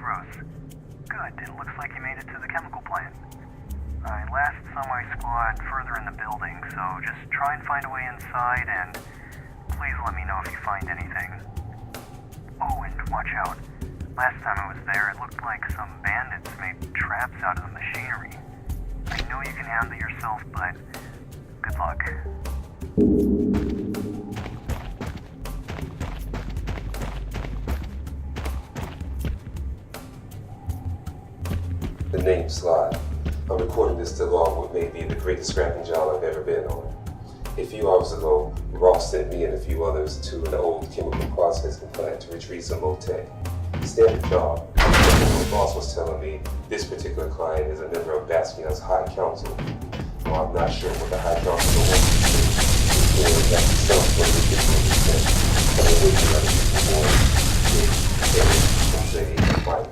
Roods. Good, it looks like you made it to the chemical plant. I last saw my squad further in the building, so just try and find a way inside and please let me know if you find anything. Oh, and watch out. Last time I was there, it looked like some bandits made traps out of the machinery. I know you can handle it yourself, but good luck. The name Sly. I'm recording this to log what may be the greatest scrapping job I've ever been on. A few hours ago, Ross sent me and a few others to an old chemical processing plant to retrieve some Motec. Standard job. The boss was telling me this particular client is a member of Bastion's High Council. Well, I'm not sure what the High Council will want to do. It's doing that stuff for the different but I'm waiting on the people more. Fight.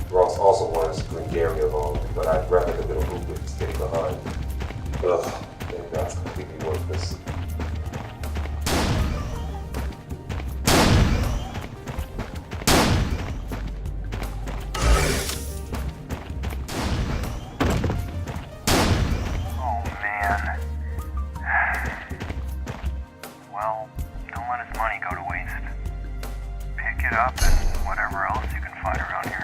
Ross also wants to bring Gary along, but I'd rather the little group would stay behind. Ugh, that guy's completely worthless. Oh man. Well, don't let his money go to waste. Pick it up and whatever else you can find around here.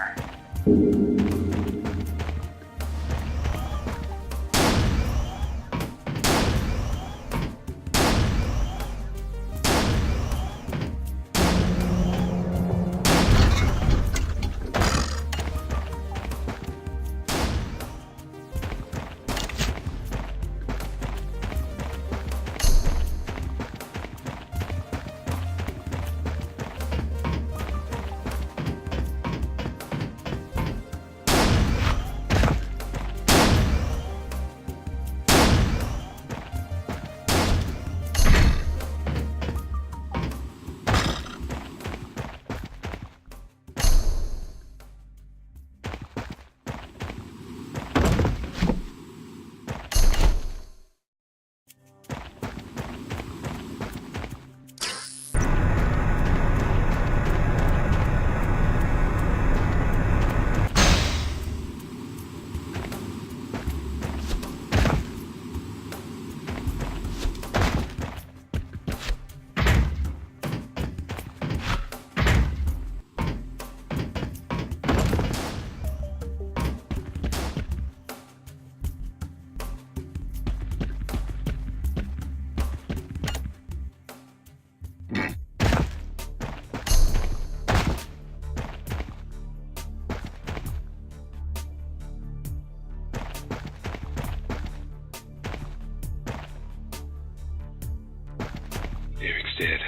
Eric's dead.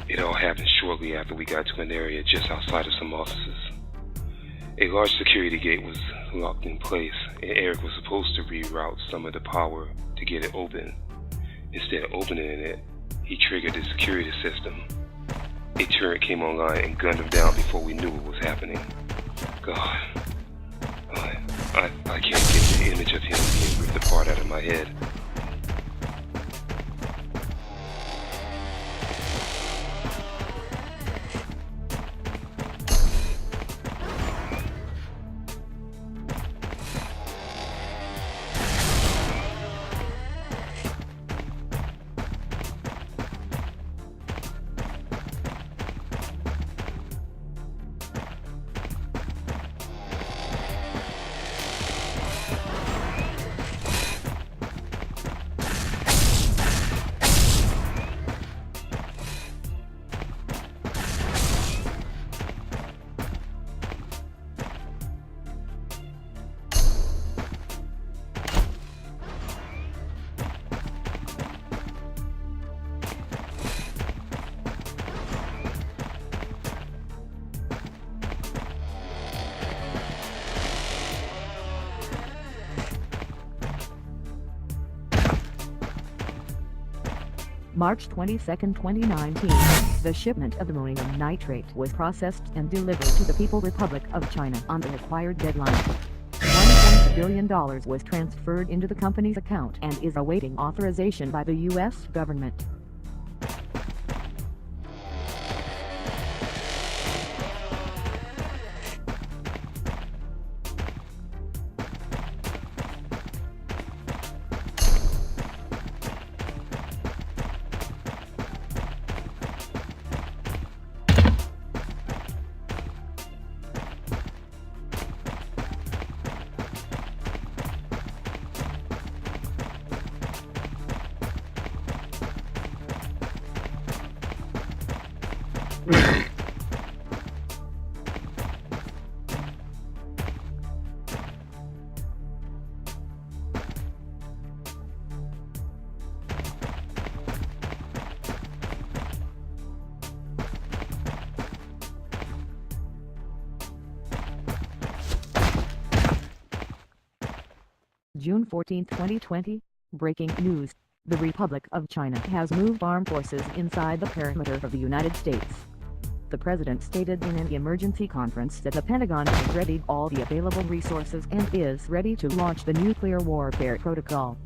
It all happened shortly after we got to an area just outside of some offices. A large security gate was locked in place, and Eric was supposed to reroute some of the power to get it open. Instead of opening it, he triggered the security system. A turret came online and gunned him down before we knew what was happening. God, I can't get the image of him being ripped apart out of my head. March 22, 2019, the shipment of ammonium nitrate was processed and delivered to the People's Republic of China on the required deadline. $1.2 billion was transferred into the company's account and is awaiting authorization by the U.S. government. June 14, 2020, breaking news. The Republic of China has moved armed forces inside the perimeter of the United States. The president stated in an emergency conference that the Pentagon has readied all the available resources and is ready to launch the nuclear warfare protocol.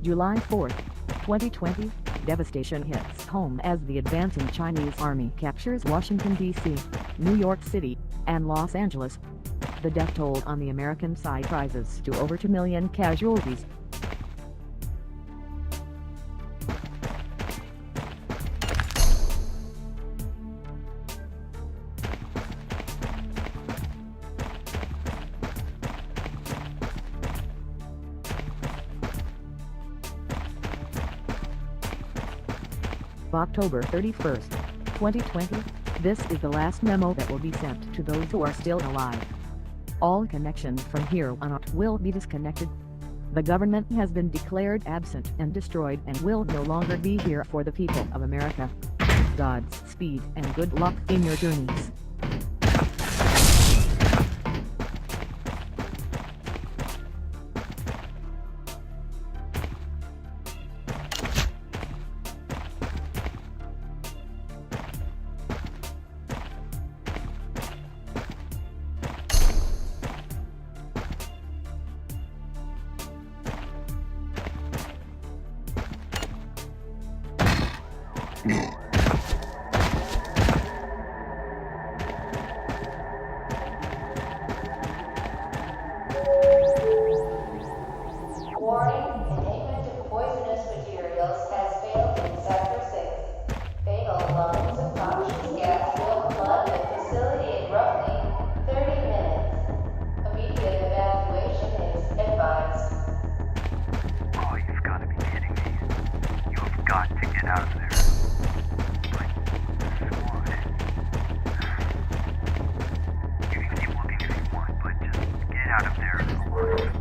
July 4, 2020, devastation hits home as the advancing Chinese army captures Washington, D.C., New York City, and Los Angeles. The death toll on the American side rises to over 2 million casualties. October 31, 2020, this is the last memo that will be sent to those who are still alive. All connections from here on out will be disconnected. The government has been declared absent and destroyed and will no longer be here for the people of America. God's speed and good luck in your journeys. Warning, containment of poisonous materials has failed in Sector 6. Fatal levels of toxic gas will flood the facility in roughly 30 minutes. Immediate evacuation is advised. Oh, you've got to be kidding me. You have got to get out of there. But, squad. You can keep looking if you want, but just get out of there alive.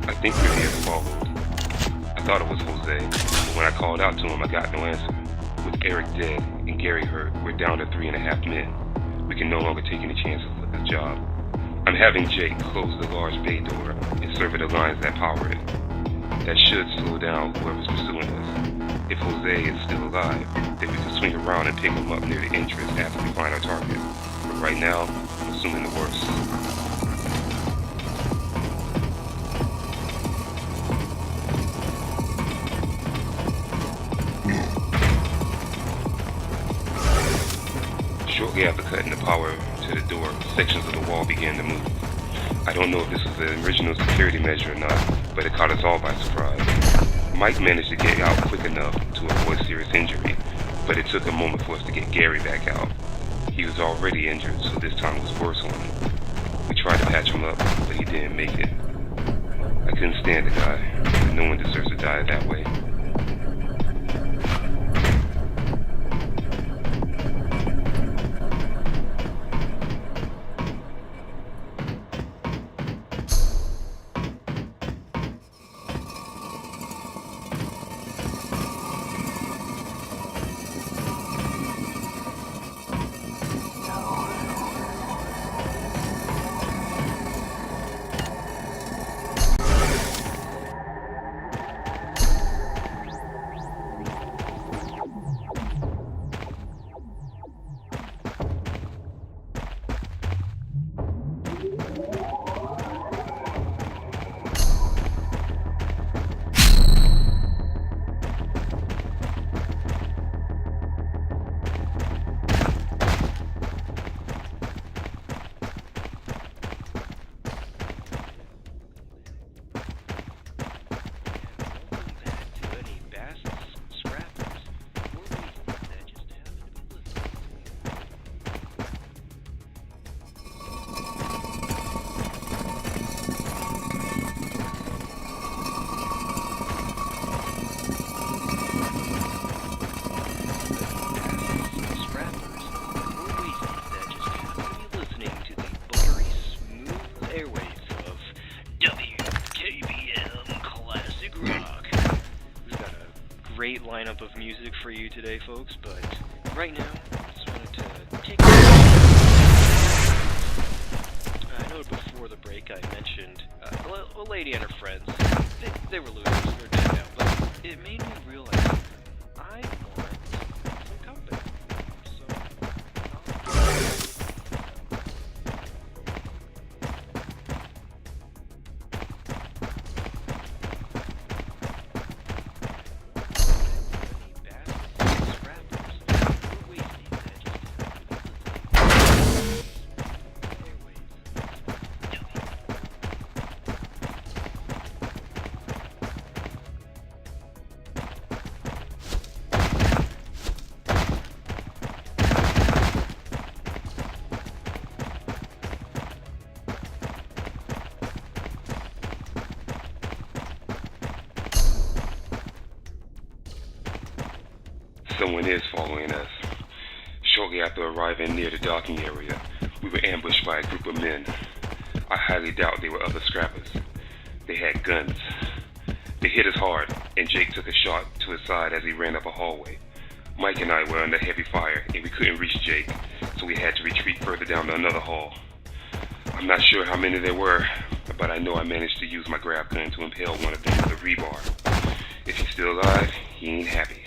I think we're near the fault. I thought it was Jose, but when I called out to him, I got no answer. With Eric dead and Gary hurt, we're down to 3.5 men. We can no longer take any chances with this job. I'm having Jake close the large bay door and sever the lines that power it. That should slow down whoever's pursuing us. If Jose is still alive, then we can swing around and pick him up near the entrance after we find our target. But right now, I'm assuming the worst. Shortly after cutting the power to the door, sections of the wall began to move. I don't know if this was the original security measure or not, but it caught us all by surprise. Mike managed to get out quick enough to avoid serious injury, but it took a moment for us to get Gary back out. He was already injured, so this time it was worse on him. We tried to patch him up, but he didn't make it. I couldn't stand the guy, but no one deserves to die that way. great lineup of music for you today, folks, but right now, I just wanted to take I know before the break I mentioned a lady and her friends. They were losers, they're dead now, but it made me realize I want some company. So, Someone is following us. Shortly after arriving near the docking area, we were ambushed by a group of men. I highly doubt they were other scrappers. They had guns. They hit us hard, and Jake took a shot to his side as he ran up a hallway. Mike and I were under heavy fire, and we couldn't reach Jake, so we had to retreat further down to another hall. I'm not sure how many there were, but I know I managed to use my grab gun to impale one of them with a rebar. If he's still alive, he ain't happy.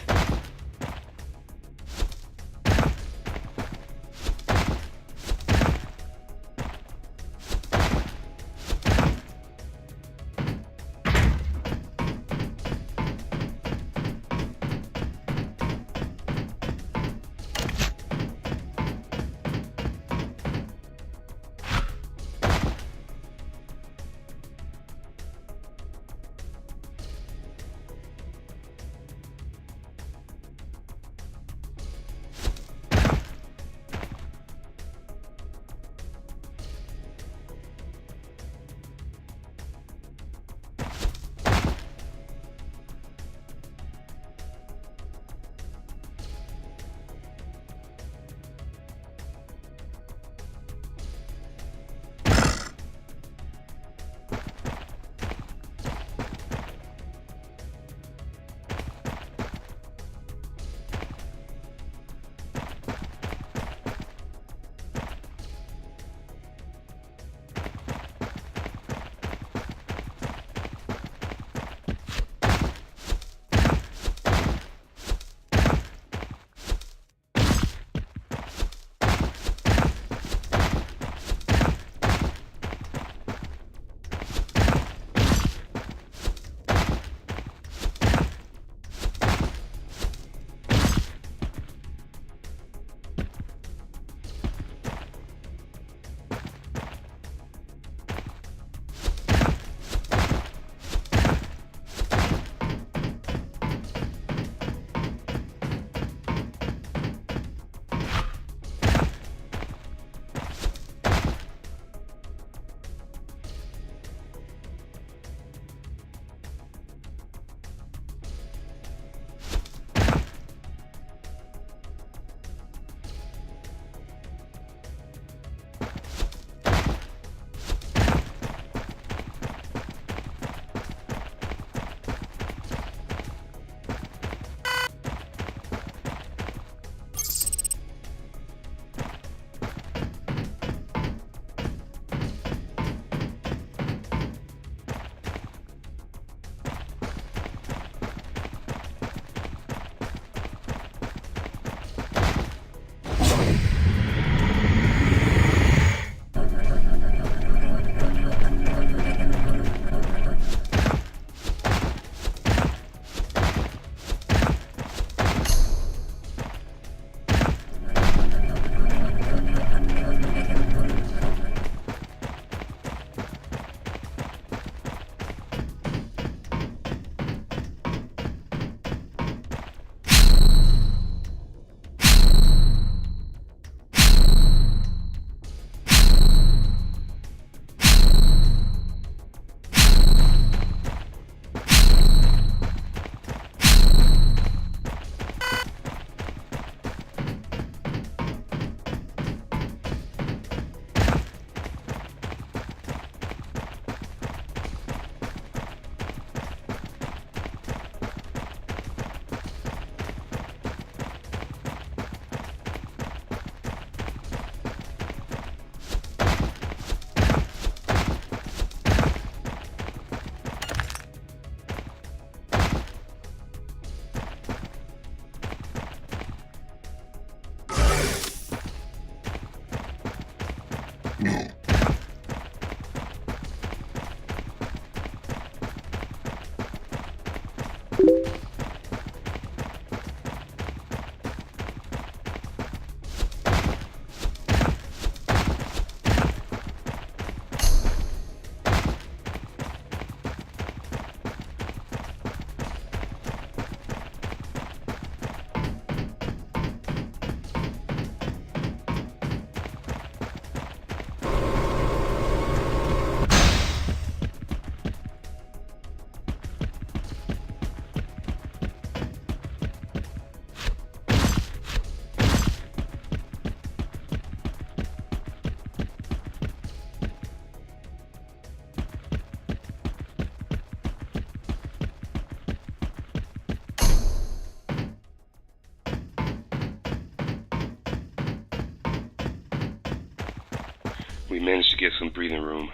We managed to get some breathing room,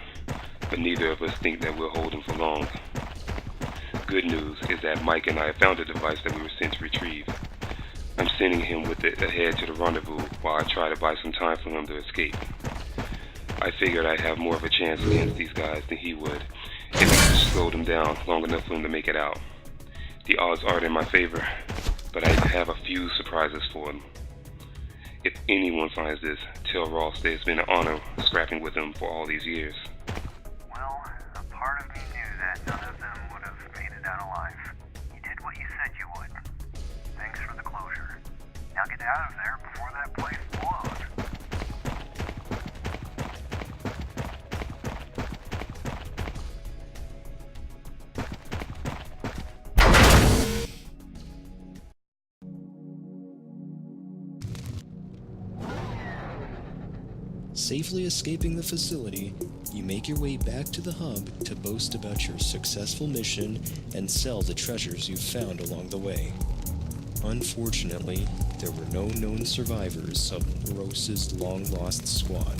but neither of us think that we'll hold him for long. Good news is that Mike and I have found a device that we were sent to retrieve. I'm sending him with it ahead to the rendezvous while I try to buy some time for him to escape. I figured I'd have more of a chance against these guys than he would if I just slowed him down long enough for him to make it out. The odds aren't in my favor, but I have a few surprises for him. If anyone finds this, tell Ross that it's been an honor scrapping with him for all these years. Well, a part of me knew that none of them would have made it out alive. You did what you said you would. Thanks for the closure. Now get out of there before that place blows. Safely escaping the facility, you make your way back to the hub to boast about your successful mission and sell the treasures you've found along the way. Unfortunately, there were no known survivors of Rose's long-lost squad,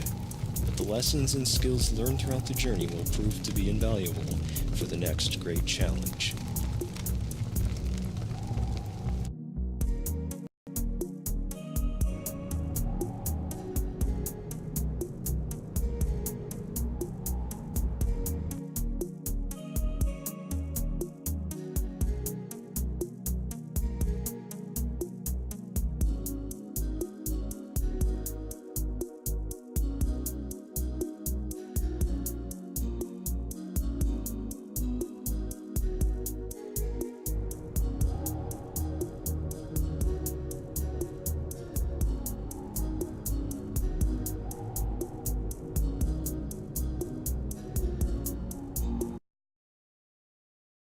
but the lessons and skills learned throughout the journey will prove to be invaluable for the next great challenge.